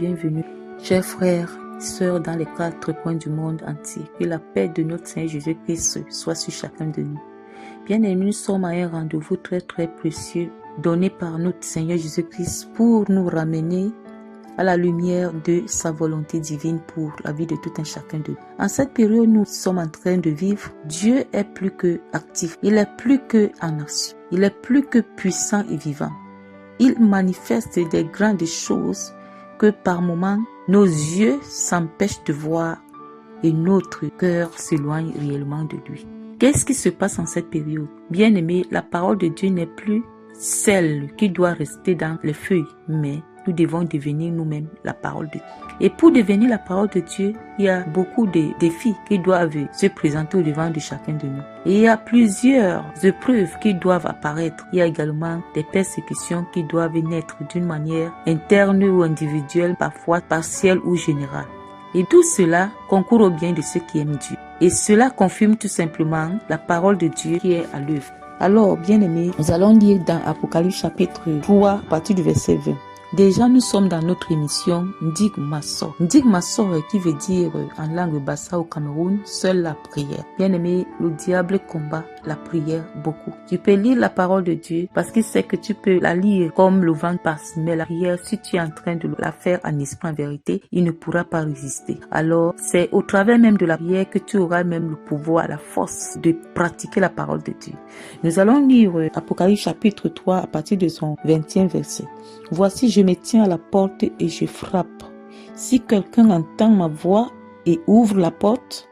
bienvenue. Chers frères, sœurs dans les 4 coins du monde entier, que la paix de notre Seigneur Jésus-Christ soit sur chacun de nous. Bien-aimés, nous sommes à un rendez-vous très précieux donné par notre Seigneur Jésus-Christ pour nous ramener à la lumière de sa volonté divine pour la vie de tout un chacun de nous. En cette période, nous sommes en train de vivre. Dieu est plus que actif. Il est plus que en action. Il est plus que puissant et vivant. Il manifeste des grandes choses que par moments, nos yeux s'empêchent de voir et notre cœur s'éloigne réellement de lui. Qu'est-ce qui se passe en cette période? Bien aimé, la parole de Dieu n'est plus celle qui doit rester dans les feuilles, mais nous devons devenir nous-mêmes la parole de Dieu. Et pour devenir la parole de Dieu, il y a beaucoup de défis qui doivent se présenter au devant de chacun de nous. Et il y a plusieurs épreuves qui doivent apparaître. Il y a également des persécutions qui doivent naître d'une manière interne ou individuelle, parfois partielle ou générale. Et tout cela concourt au bien de ceux qui aiment Dieu. Et cela confirme tout simplement la parole de Dieu qui est à l'œuvre. Alors, bien-aimés, nous allons lire dans Apocalypse chapitre 3, à partir du verset 20. Déjà, nous sommes dans notre émission Ndig Massor. Ndig Massor qui veut dire en langue bassa au Cameroun, seule la prière. Bien aimé, le diable combat la prière beaucoup. Tu peux lire la parole de Dieu parce qu'il sait que tu peux la lire comme le vent passe. Mais la prière, si tu es en train de la faire en esprit, en vérité, il ne pourra pas résister. Alors, c'est au travers même de la prière que tu auras même le pouvoir, la force de pratiquer la parole de Dieu. Nous allons lire Apocalypse chapitre 3 à partir de son 20e verset. Voici, je me tiens à la porte et je frappe. Si quelqu'un entend ma voix et ouvre la porte,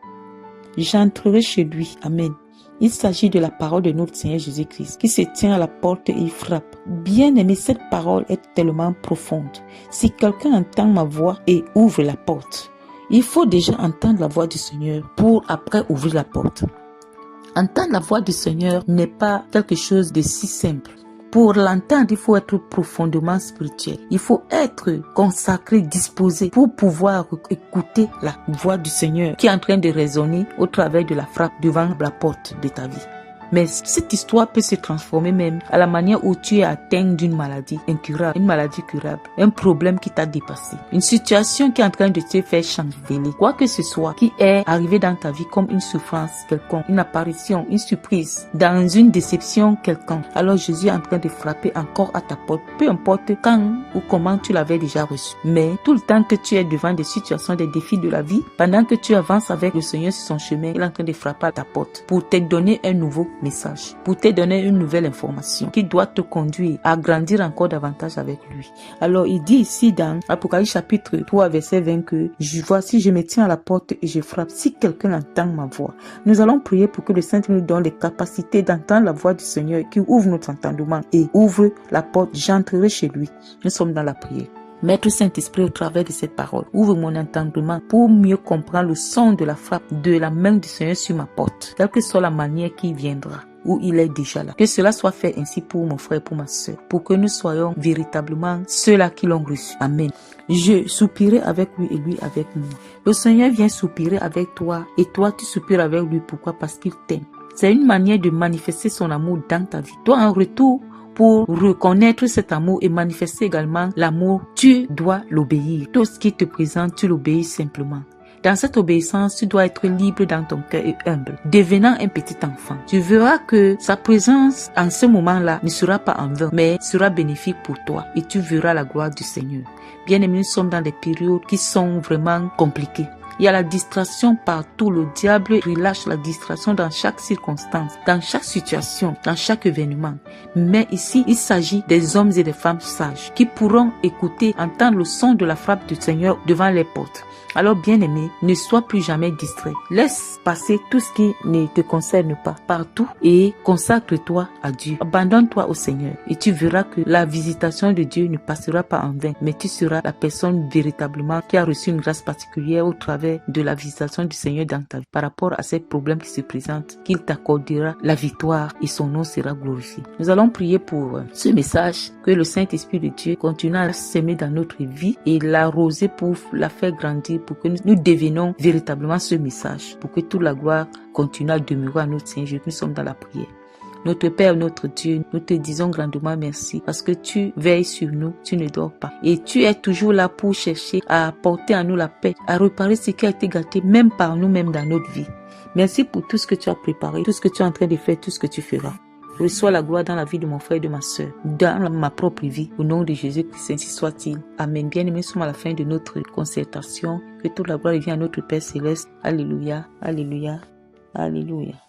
j'entrerai chez lui. Amen. Il s'agit de la parole de notre Seigneur Jésus-Christ qui se tient à la porte et il frappe. Bien aimé, cette parole est tellement profonde. Si quelqu'un entend ma voix et ouvre la porte, il faut déjà entendre la voix du Seigneur pour après ouvrir la porte. Entendre la voix du Seigneur n'est pas quelque chose de si simple. Pour l'entendre, il faut être profondément spirituel. Il faut être consacré, disposé pour pouvoir écouter la voix du Seigneur qui est en train de résonner au travers de la frappe devant la porte de ta vie. Mais cette histoire peut se transformer même à la manière où tu es atteint d'une maladie incurable, une maladie curable, un problème qui t'a dépassé, une situation qui est en train de te faire changer, quoi que ce soit qui est arrivé dans ta vie comme une souffrance quelconque, une apparition, une surprise, dans une déception quelconque. Alors Jésus est en train de frapper encore à ta porte, peu importe quand ou comment tu l'avais déjà reçu. Mais tout le temps que tu es devant des situations, des défis de la vie, pendant que tu avances avec le Seigneur sur son chemin, il est en train de frapper à ta porte pour te donner un nouveau message, pour te donner une nouvelle information qui doit te conduire à grandir encore davantage avec lui. Alors il dit ici dans Apocalypse chapitre 3 verset 20 que voici je me tiens à la porte et je frappe. Si quelqu'un entend ma voix, nous allons prier pour que le Saint nous donne les capacités d'entendre la voix du Seigneur qui ouvre notre entendement et ouvre la porte. J'entrerai chez lui. Nous sommes dans la prière. Maître Saint-Esprit, au travers de cette parole, ouvre mon entendement pour mieux comprendre le son de la frappe de la main du Seigneur sur ma porte, quelle que soit la manière qui viendra, où il est déjà là. Que cela soit fait ainsi pour mon frère et pour ma soeur, pour que nous soyons véritablement ceux-là qui l'ont reçu. Amen. Je soupirai avec lui et lui avec moi. Le Seigneur vient soupirer avec toi et toi tu soupires avec lui. Pourquoi? Parce qu'il t'aime. C'est une manière de manifester son amour dans ta vie. Toi, en retour, pour reconnaître cet amour et manifester également l'amour, tu dois l'obéir. Tout ce qui te présente, tu l'obéis simplement. Dans cette obéissance, tu dois être libre dans ton cœur et humble, devenant un petit enfant. Tu verras que sa présence en ce moment-là ne sera pas en vain, mais sera bénéfique pour toi et tu verras la gloire du Seigneur. Bien aimés, nous sommes dans des périodes qui sont vraiment compliquées. Il y a la distraction partout. Le diable relâche la distraction dans chaque circonstance, dans chaque situation, dans chaque événement. Mais ici, il s'agit des hommes et des femmes sages qui pourront écouter, entendre le son de la frappe du Seigneur devant les portes. Alors bien-aimé, ne sois plus jamais distrait. Laisse passer tout ce qui ne te concerne pas partout et consacre-toi à Dieu. Abandonne-toi au Seigneur et tu verras que la visitation de Dieu ne passera pas en vain, mais tu seras la personne véritablement qui a reçu une grâce particulière au travers de la visitation du Seigneur dans ta vie par rapport à ces problèmes qui se présentent, qu'il t'accordera la victoire et son nom sera glorifié. Nous allons prier pour ce message, que le Saint-Esprit de Dieu continue à s'aimer dans notre vie et l'arroser pour la faire grandir, pour que nous devenions véritablement ce message, pour que toute la gloire continue à demeurer à notre Seigneur. Nous sommes dans la prière. Notre Père, notre Dieu, nous te disons grandement merci parce que tu veilles sur nous, tu ne dors pas. Et tu es toujours là pour chercher à apporter à nous la paix, à réparer ce qui a été gâté, même par nous-mêmes dans notre vie. Merci pour tout ce que tu as préparé, tout ce que tu es en train de faire, tout ce que tu feras. Reçois la gloire dans la vie de mon frère et de ma soeur, dans ma propre vie, au nom de Jésus-Christ, ainsi soit-il. Amen. Bien-aimés, nous sommes à la fin de notre concertation. Que toute la gloire revienne à notre Père Céleste. Alléluia, alléluia, alléluia.